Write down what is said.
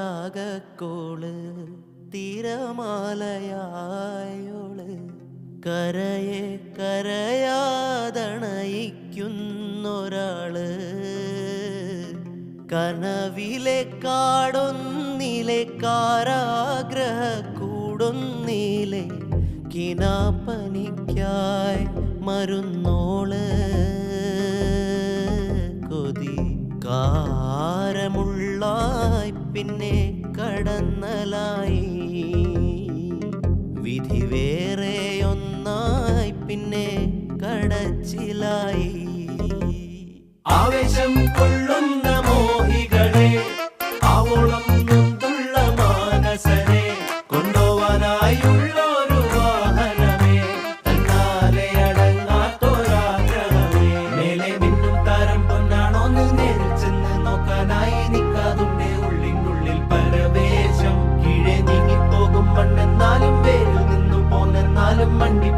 ആദ്യാനുരാഗക്കോള് തിരമാലയായോള് കരയെ കരയാതണയിക്കുന്നൊരാള് കനവിലെ കാടൊന്നിലെ കാരാഗ്രഹ കൂടൊന്നിലെ കിനാപ്പനിക്കായി മരുന്നോള് കൊതി കാരമുള്ളായി പിന്നെ കടന്നലായി വിധി വേറെയൊന്നായി പിന്നെ കടച്ചിലായി ആവേശം കൊള്ളുന്ന മോഹികളെ ആവോളം നൊന്തുള്ള മാനസരെ കൊണ്ടുപോവാനായുള്ളൊരു വാഹനമേ തന്നാലെ അടങ്ങാത്തൊരാഗ്രഹമേ മേലെ മിന്നും താരം പൊന്നാണോന്ന് നേരിൽ ചെന്ന് നോക്കാനായി നിൽക്കാതുണ്ടേ ഉള്ളിനുള്ളിൽ പരവേശം കീഴെ നീങ്ങിപ്പോകും മണ്ണെന്നാലും വേരിൽ നിന്നു പോന്നെന്നാലും മണ്ടി